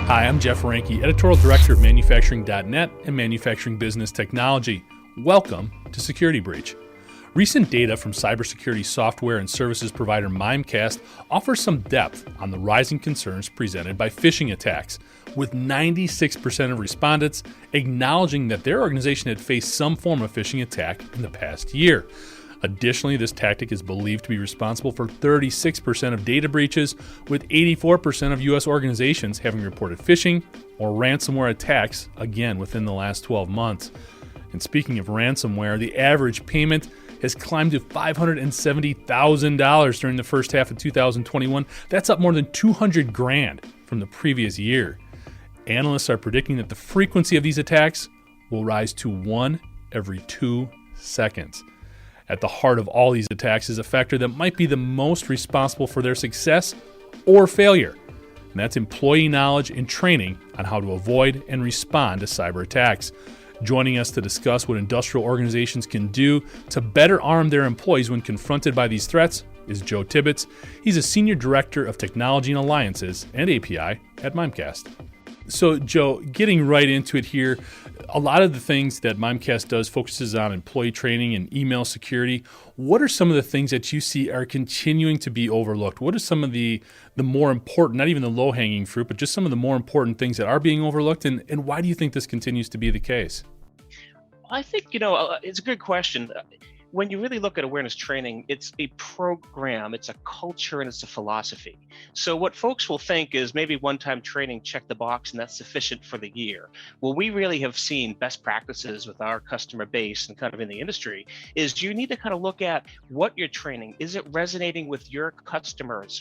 Hi, I'm Jeff Ranke, Editorial Director of Manufacturing.net and Manufacturing Business Technology. Welcome to Security Breach. Recent data from cybersecurity software and services provider Mimecast offers some depth on the rising concerns presented by phishing attacks, with 96% of respondents acknowledging that their organization had faced some form of phishing attack in the past year. Additionally, this tactic is believed to be responsible for 36% of data breaches, with 84% of U.S. organizations having reported phishing or ransomware attacks, again, within the last 12 months. And speaking of ransomware, the average payment has climbed to $570,000 during the first half of 2021. That's up more than $200,000 from the previous year. Analysts are predicting that the frequency of these attacks will rise to 1 every 2 seconds. At the heart of all these attacks is a factor that might be the most responsible for their success or failure, and that's employee knowledge and training on how to avoid and respond to cyber attacks. Joining us to discuss what industrial organizations can do to better arm their employees when confronted by these threats is Joe Tibbets. He's a Senior Director of Technology and Alliances and API at Mimecast. So, Joe, getting right into it here, a lot of the things that Mimecast does focuses on employee training and email security. What are some of the things that you see are continuing to be overlooked? What are some of the more important, not even the low-hanging fruit, but just some of the more important things that are being overlooked, and why do you think this continues to be the case? I think, it's a good question. When you really look at awareness training, it's a program, it's a culture, and it's a philosophy. So what folks will think is maybe one-time training, check the box, and that's sufficient for the year. Well, we really have seen best practices with our customer base and kind of in the industry is you need to kind of look at what you're training. Is it resonating with your customers,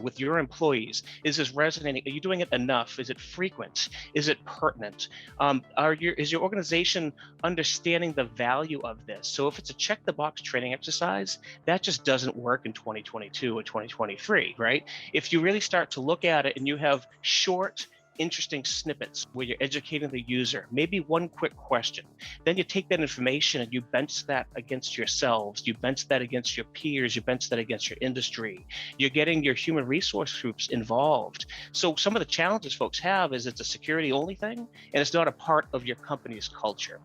with your employees? Is this resonating? Are you doing it enough? Is it frequent? Is it pertinent? Is your organization understanding the value of this? So if it's a check the box training exercise, that just doesn't work in 2022 or 2023, right? If you really start to look at it and you have short, interesting snippets where you're educating the user, maybe one quick question, then you take that information and you bench that against yourselves, you bench that against your peers, you bench that against your industry. You're getting your human resource groups involved. So some of the challenges folks have is it's a security only thing and it's not a part of your company's culture.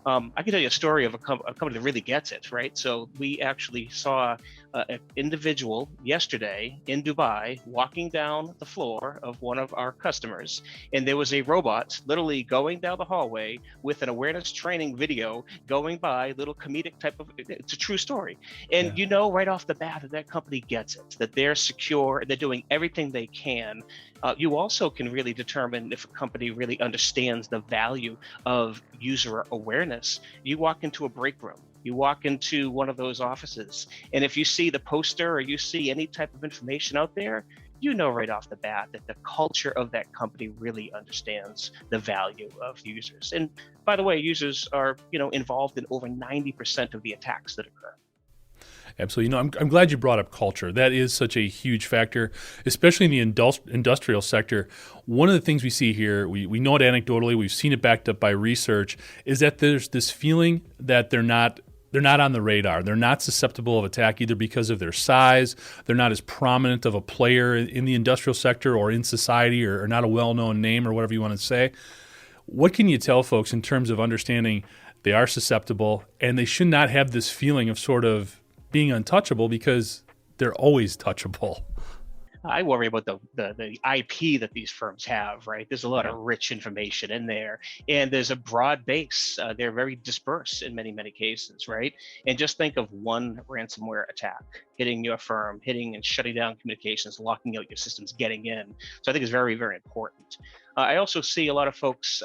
I can tell you a story of a company that really gets it, right? So we actually saw an individual yesterday in Dubai walking down the floor of one of our customers, and there was a robot literally going down the hallway with an awareness training video going by, little comedic type of, it's a true story. And You know right off the bat that company gets it, that they're secure, they're doing everything they can. You also can really determine if a company really understands the value of user awareness. You walk into a break room, you walk into one of those offices, and if you see the poster or you see any type of information out there, you know right off the bat that the culture of that company really understands the value of users. And by the way, users are, involved in over 90% of the attacks that occur. Absolutely. I'm glad you brought up culture. That is such a huge factor, especially in the industrial sector. One of the things we see here, we know it anecdotally, we've seen it backed up by research, is that there's this feeling that they're not on the radar. They're not susceptible of attack either because of their size, they're not as prominent of a player in the industrial sector or in society, or not a well-known name or whatever you want to say. What can you tell folks in terms of understanding they are susceptible and they should not have this feeling of sort of being untouchable because they're always touchable? I worry about the IP that these firms have, right? There's a lot of rich information in there, and there's a broad base. They're very dispersed in many, many cases, right? And just think of one ransomware attack hitting your firm, hitting and shutting down communications, locking out your systems, getting in. So I think it's very, very important. I also see a lot of folks,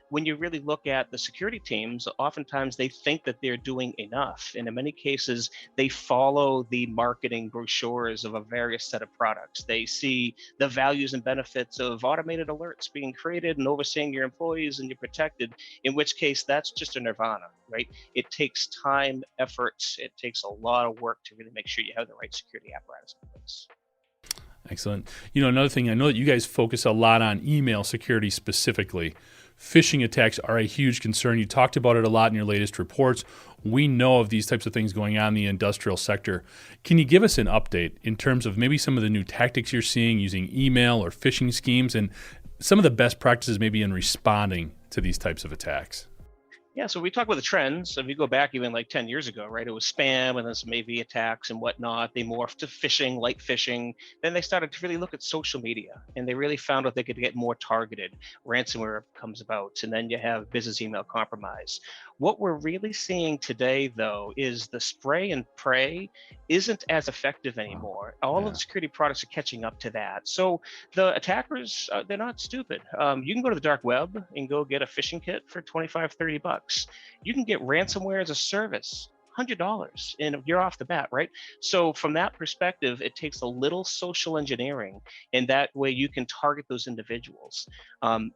when you really look at the security teams, oftentimes they think that they're doing enough. And in many cases, they follow the marketing brochures of a various set of products. They see the values and benefits of automated alerts being created and overseeing your employees and you're protected, in which case that's just a nirvana, right? It takes time, effort, it takes a lot of work to really make sure you have the right security apparatus in place. Excellent. Another thing, I know that you guys focus a lot on email security specifically. Phishing attacks are a huge concern. You talked about it a lot in your latest reports. We know of these types of things going on in the industrial sector. Can you give us an update in terms of maybe some of the new tactics you're seeing using email or phishing schemes, and some of the best practices maybe in responding to these types of attacks? Yeah, so we talk about the trends. If you go back even like 10 years ago, right, it was spam and then some AV attacks and whatnot. They morphed to phishing, light phishing. Then they started to really look at social media and they really found out they could get more targeted. Ransomware comes about, and then you have business email compromise. What we're really seeing today, though, is the spray and pray isn't as effective anymore. All of Yeah. the security products are catching up to that. So the attackers, they're not stupid. You can go to the dark web and go get a phishing kit for 25, $30. You can get ransomware as a service, $100, and you're off the bat, right? So from that perspective, it takes a little social engineering, and that way you can target those individuals.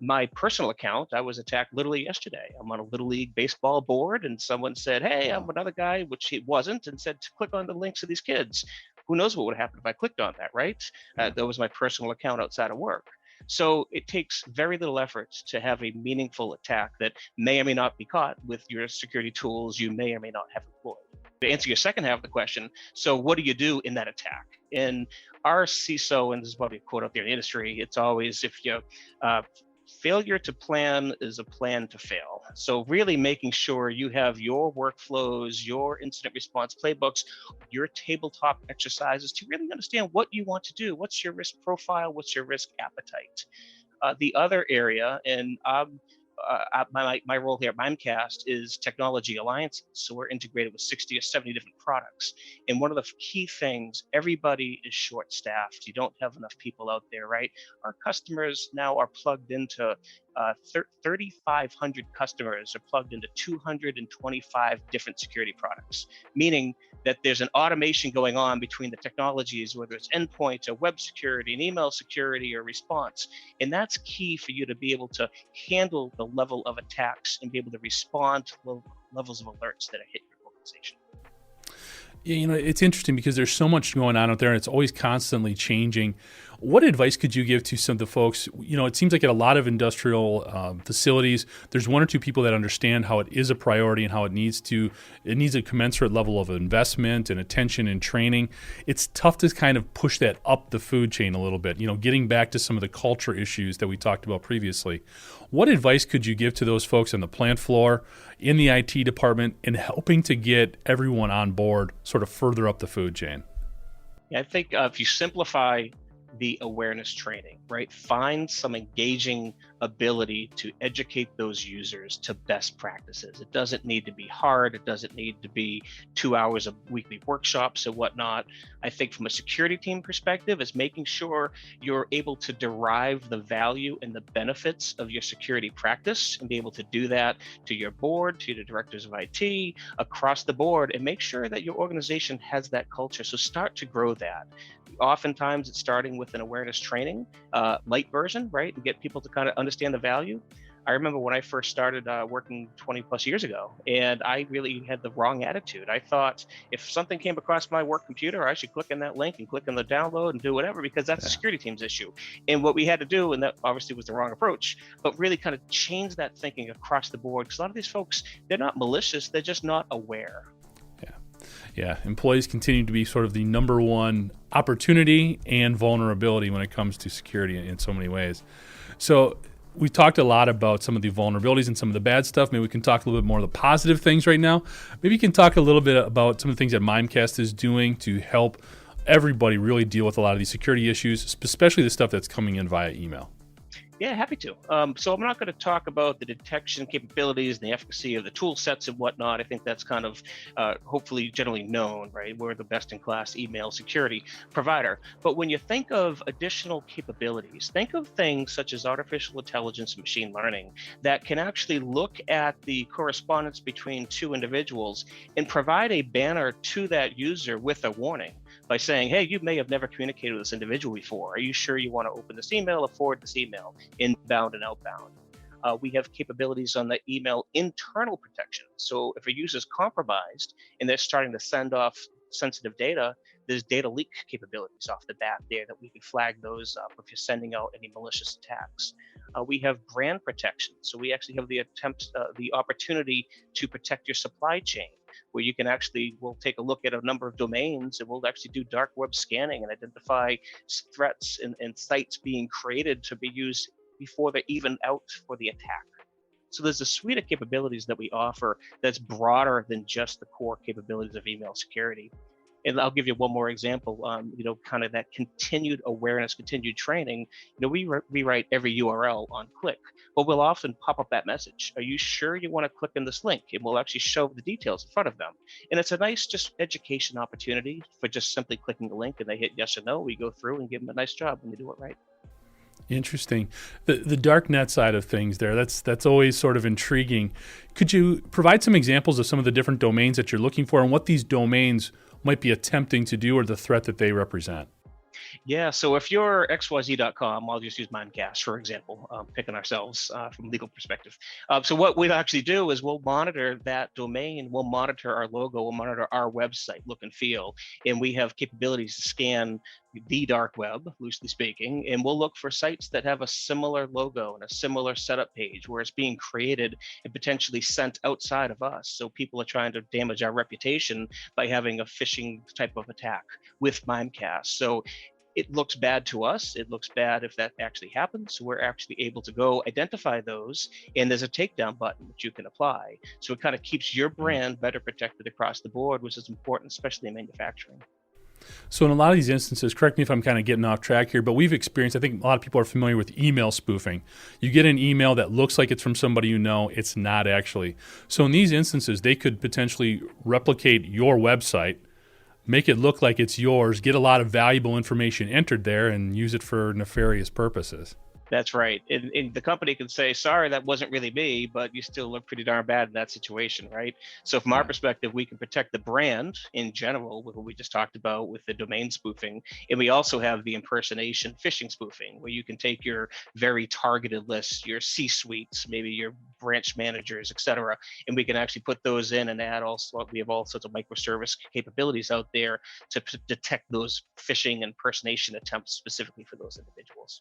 My personal account, I was attacked literally yesterday. I'm on a Little League baseball board, and someone said, "Hey, I'm another guy," which he wasn't, and said, "Click on the links of these kids." Who knows what would happen if I clicked on that, right? That was my personal account outside of work. So it takes very little effort to have a meaningful attack that may or may not be caught with your security tools you may or may not have employed. To answer your second half of the question, so what do you do in that attack? In our CISO, and this is probably a quote out there in the industry, it's always if you failure to plan is a plan to fail. So really making sure you have your workflows, your incident response playbooks, your tabletop exercises to really understand what you want to do. What's your risk profile? What's your risk appetite? The other area, and my role here at Mimecast is technology alliances. So we're integrated with 60 or 70 different products. And one of the key things, everybody is short staffed. You don't have enough people out there, right? Our customers now are plugged into 3,500 customers are plugged into 225 different security products, meaning that there's an automation going on between the technologies, whether it's endpoint or web security and email security or response. And that's key for you to be able to handle the level of attacks and be able to respond to levels of alerts that hit your organization. Yeah, it's interesting because there's so much going on out there and it's always constantly changing. What advice could you give to some of the folks? It seems like at a lot of industrial facilities, there's one or two people that understand how it is a priority and how it needs a commensurate level of investment and attention and training. It's tough to kind of push that up the food chain a little bit, getting back to some of the culture issues that we talked about previously. What advice could you give to those folks on the plant floor, in the IT department, in helping to get everyone on board sort of further up the food chain? Yeah, I think if you simplify the awareness training, right? Find some engaging ability to educate those users to best practices. It doesn't need to be hard. It doesn't need to be 2 hours of weekly workshops and whatnot. I think from a security team perspective, is making sure you're able to derive the value and the benefits of your security practice and be able to do that to your board, to the directors of IT, across the board, and make sure that your organization has that culture. So start to grow that. Oftentimes it's starting with an awareness training, light version, right? And get people to kind of understand the value. I remember when I first started working 20 plus years ago, and I really had the wrong attitude. I thought if something came across my work computer, I should click on that link and click on the download and do whatever, because that's a security team's issue. And what we had to do, and that obviously was the wrong approach, but really kind of change that thinking across the board. Because a lot of these folks, they're not malicious, they're just not aware. Yeah, employees continue to be sort of the number one opportunity and vulnerability when it comes to security in so many ways. So we talked a lot about some of the vulnerabilities and some of the bad stuff. Maybe we can talk a little bit more of the positive things right now. Maybe you can talk a little bit about some of the things that Mimecast is doing to help everybody really deal with a lot of these security issues, especially the stuff that's coming in via email. Yeah, happy to. So I'm not going to talk about the detection capabilities and the efficacy of the tool sets and whatnot. I think that's kind of hopefully generally known, right? We're the best in class email security provider. But when you think of additional capabilities, think of things such as artificial intelligence and machine learning that can actually look at the correspondence between two individuals and provide a banner to that user with a warning by saying, hey, you may have never communicated with this individual before. Are you sure you want to open this email or forward this email, inbound and outbound? We have capabilities on the email internal protection. So if a user is compromised and they're starting to send off sensitive data, there's data leak capabilities off the bat there that we can flag those up if you're sending out any malicious attacks. We have brand protection. So we actually have the opportunity to protect your supply chain, where you can we'll take a look at a number of domains and we'll actually do dark web scanning and identify threats and sites being created to be used before they're even out for the attack. So there's a suite of capabilities that we offer that's broader than just the core capabilities of email security. And I'll give you one more example, kind of that continued awareness, continued training. We rewrite every URL on click, but we'll often pop up that message. Are you sure you want to click on this link? And we'll actually show the details in front of them. And it's a nice just education opportunity for just simply clicking the link and they hit yes or no. We go through and give them a nice job when they do it right. Interesting. The dark net side of things there, that's always sort of intriguing. Could you provide some examples of some of the different domains that you're looking for and what these domains might be attempting to do or the threat that they represent? Yeah, so if you're xyz.com, I'll just use Mimecast, for example, picking ourselves from a legal perspective. So what we'll actually do is we'll monitor that domain, we'll monitor our logo, we'll monitor our website look and feel, and we have capabilities to scan the dark web, loosely speaking, and we'll look for sites that have a similar logo and a similar setup page where it's being created and potentially sent outside of us. So people are trying to damage our reputation by having a phishing type of attack with Mimecast. So it looks bad to us. It looks bad if that actually happens. So we're actually able to go identify those, and there's a takedown button that you can apply. So it kind of keeps your brand better protected across the board, which is important, especially in manufacturing. So in a lot of these instances, correct me if I'm kind of getting off track here, but we've experienced, I think a lot of people are familiar with email spoofing. You get an email that looks like it's from somebody you know, it's not actually. So in these instances, they could potentially replicate your website, make it look like it's yours, get a lot of valuable information entered there, and use it for nefarious purposes. That's right. And the company can say, sorry, that wasn't really me, but you still look pretty darn bad in that situation, right? So from our perspective, we can protect the brand in general with what we just talked about with the domain spoofing. And we also have the impersonation phishing spoofing, where you can take your very targeted lists, your C-suites, maybe your branch managers, et cetera, and we can actually put those in and add also, we have all sorts of microservice capabilities out there to detect those phishing and impersonation attempts specifically for those individuals.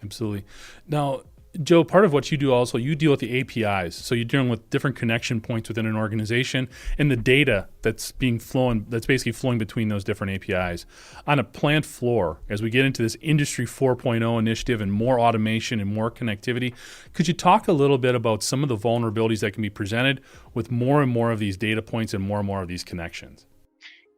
Absolutely. Now, Joe, part of what you do also, you deal with the APIs. So you're dealing with different connection points within an organization and the data that's basically flowing between those different APIs. On a plant floor, as we get into this Industry 4.0 initiative and more automation and more connectivity, could you talk a little bit about some of the vulnerabilities that can be presented with more and more of these data points and more of these connections?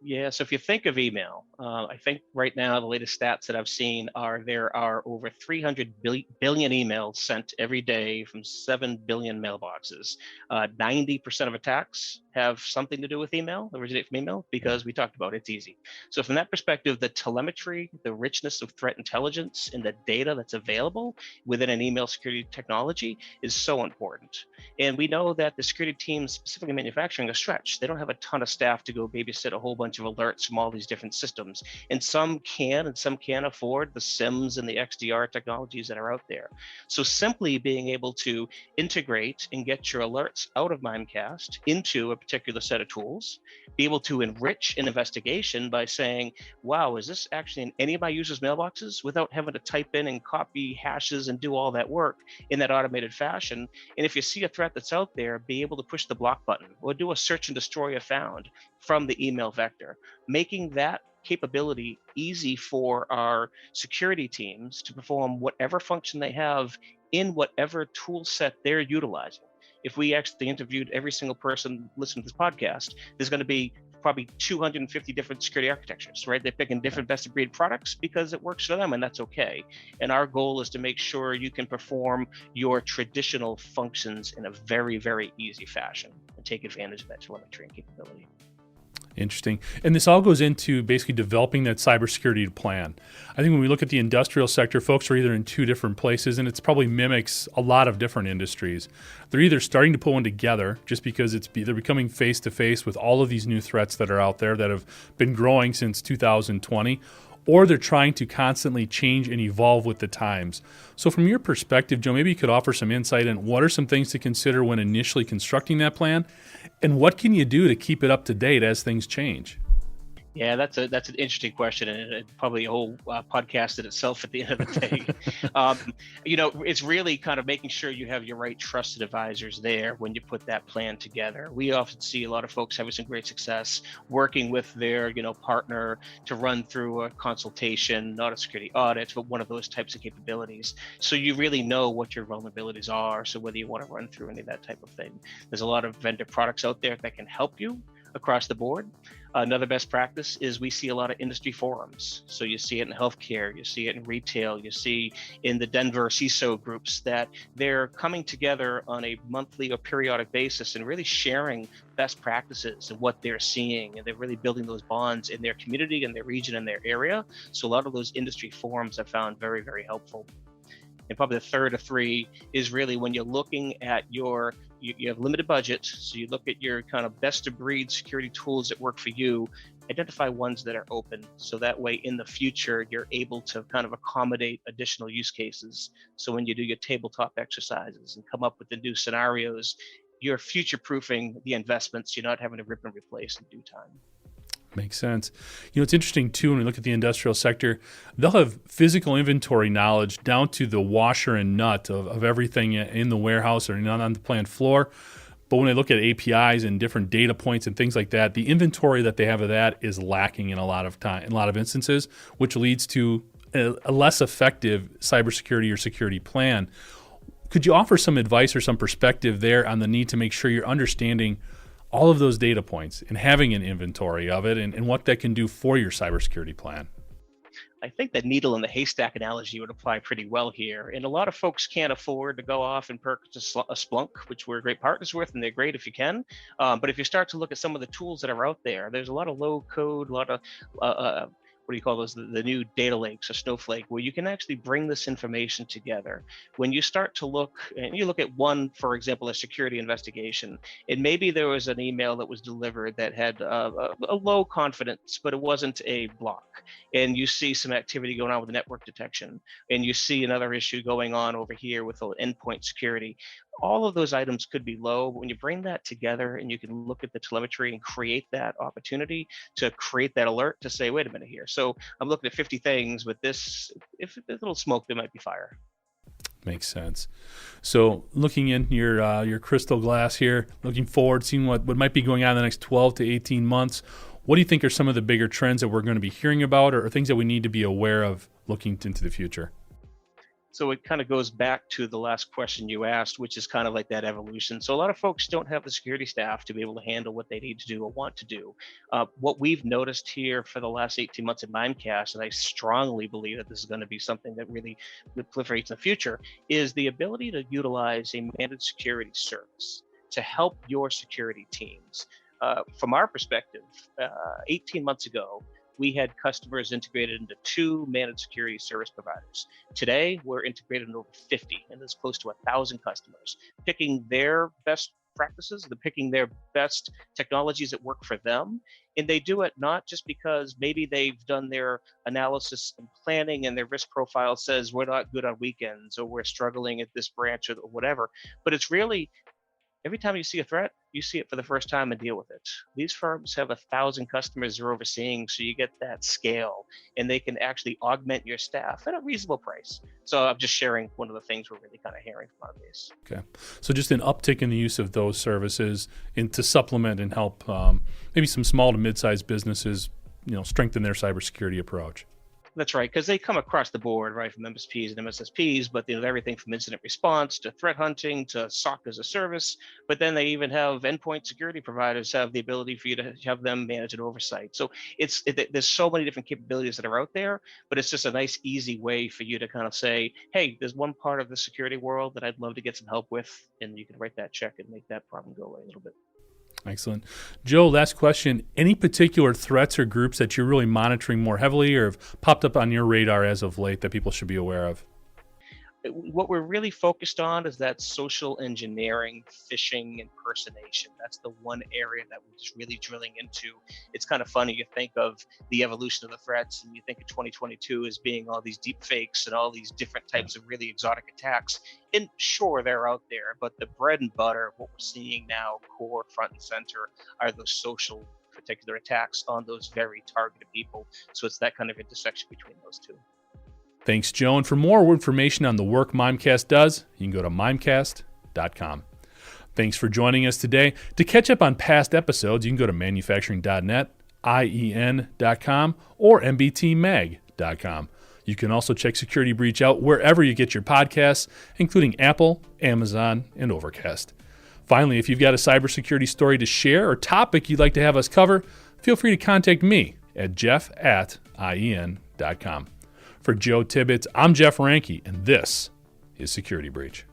Yeah, so if you think of email, I think right now the latest stats that I've seen are there are over 300 billion emails sent every day from 7 billion mailboxes. 90% of attacks have something to do with email, originate from email, because we talked about it's easy. So from that perspective, the telemetry, the richness of threat intelligence, and the data that's available within an email security technology is so important. And we know that the security teams, specifically manufacturing, are stretched. They don't have a ton of staff to go babysit a whole bunch of alerts from all these different systems. And some can and some can't afford the SIMs and the XDR technologies that are out there. So simply being able to integrate and get your alerts out of Mimecast into a particular set of tools, be able to enrich an investigation by saying, wow, is this actually in any of my users' mailboxes, without having to type in and copy hashes and do all that work in that automated fashion. And if you see a threat that's out there, be able to push the block button or do a search and destroy if found from the email vector, making that capability easy for our security teams to perform whatever function they have in whatever tool set they're utilizing. If we actually interviewed every single person listening to this podcast, there's going to be probably 250 different security architectures, right? They're picking different best of breed products because it works for them, and that's okay. And our goal is to make sure you can perform your traditional functions in a very, very easy fashion and take advantage of that telemetry and capability. Interesting. And this all goes into basically developing that cybersecurity plan. I think when we look at the industrial sector, folks are either in two different places, and it's probably mimics a lot of different industries. They're either starting to put one together just because they're becoming face-to-face with all of these new threats that are out there that have been growing since 2020, or they're trying to constantly change and evolve with the times. So from your perspective, Joe, maybe you could offer some insight on what are some things to consider when initially constructing that plan, and what can you do to keep it up to date as things change? Yeah, that's an interesting question, and probably a whole podcast in itself at the end of the day. um, it's really kind of making sure you have your right trusted advisors there when you put that plan together. We often see a lot of folks having some great success working with their partner to run through a consultation, not a security audit, but one of those types of capabilities. So you really know what your vulnerabilities are. So whether you want to run through any of that type of thing, there's a lot of vendor products out there that can help you across the board. Another best practice is we see a lot of industry forums. So you see it in healthcare, you see it in retail, you see in the Denver CISO groups that they're coming together on a monthly or periodic basis and really sharing best practices and what they're seeing. And they're really building those bonds in their community, in their region, in their area. So a lot of those industry forums I found very, very helpful. And probably the third of three is really when you're looking at you have limited budget, so you look at your kind of best of breed security tools that work for you, identify ones that are open. So that way in the future, you're able to kind of accommodate additional use cases. So when you do your tabletop exercises and come up with the new scenarios, you're future-proofing the investments. You're not having to rip and replace in due time. Makes sense. It's interesting too when we look at the industrial sector, they'll have physical inventory knowledge down to the washer and nut of everything in the warehouse or on the plant floor. But when they look at APIs and different data points and things like that, the inventory that they have of that is lacking in a lot of instances, which leads to a less effective cybersecurity or security plan. Could you offer some advice or some perspective there on the need to make sure you're understanding all of those data points and having an inventory of it and what that can do for your cybersecurity plan? I think the needle in the haystack analogy would apply pretty well here. And a lot of folks can't afford to go off and purchase a Splunk, which we're great partners with, and they're great if you can. But if you start to look at some of the tools that are out there, there's a lot of low code, a lot of what do you call those? The new data lakes or Snowflake, where you can actually bring this information together. When you start to look, and you look at one, for example, a security investigation, and maybe there was an email that was delivered that had a low confidence, but it wasn't a block. And you see some activity going on with network detection, and you see another issue going on over here with the endpoint security. All of those items could be low, but when you bring that together and you can look at the telemetry and create that opportunity to create that alert to say, wait a minute here. So I'm looking at 50 things, but this, if a little smoke, there might be fire. Makes sense. So looking in your crystal glass here, looking forward, seeing what might be going on in the next 12 to 18 months, what do you think are some of the bigger trends that we're going to be hearing about or things that we need to be aware of looking into the future? So it kind of goes back to the last question you asked, which is kind of like that evolution. So a lot of folks don't have the security staff to be able to handle what they need to do or want to do. What we've noticed here for the last 18 months at Mimecast, and I strongly believe that this is going to be something that really proliferates in the future, is the ability to utilize a managed security service to help your security teams. From our perspective, 18 months ago, we had customers integrated into 2 managed security service providers. Today, we're integrated in over 50, and there's close to 1,000 customers picking their best practices, they're picking their best technologies that work for them. And they do it not just because maybe they've done their analysis and planning and their risk profile says we're not good on weekends or we're struggling at this branch or whatever, but it's really every time you see a threat, you see it for the first time and deal with it. These firms have 1,000 customers they're overseeing, so you get that scale, and they can actually augment your staff at a reasonable price. So I'm just sharing one of the things we're really kind of hearing from our base. Okay, so just an uptick in the use of those services and to supplement and help maybe some small to mid-sized businesses, strengthen their cybersecurity approach. That's right, because they come across the board, right, from MSPs and MSSPs, but everything from incident response to threat hunting to SOC as a service. But then they even have endpoint security providers have the ability for you to have them manage an oversight. So there's so many different capabilities that are out there, but it's just a nice, easy way for you to kind of say, hey, there's one part of the security world that I'd love to get some help with, and you can write that check and make that problem go away a little bit. Excellent. Joe, last question. Any particular threats or groups that you're really monitoring more heavily or have popped up on your radar as of late that people should be aware of? What we're really focused on is that social engineering, phishing, impersonation. That's the one area that we're just really drilling into. It's kind of funny. You think of the evolution of the threats and you think of 2022 as being all these deep fakes and all these different types of really exotic attacks. And sure, they're out there, but the bread and butter of what we're seeing now, core, front and center, are those social particular attacks on those very targeted people. So it's that kind of intersection between those two. Thanks, Joe. And for more information on the work Mimecast does, you can go to mimecast.com. Thanks for joining us today. To catch up on past episodes, you can go to manufacturing.net, IEN.com, or mbtmag.com. You can also check Security Breach out wherever you get your podcasts, including Apple, Amazon, and Overcast. Finally, if you've got a cybersecurity story to share or topic you'd like to have us cover, feel free to contact me at jeff@ien.com. For Joe Tibbets, I'm Jeff Ranke, and this is Security Breach.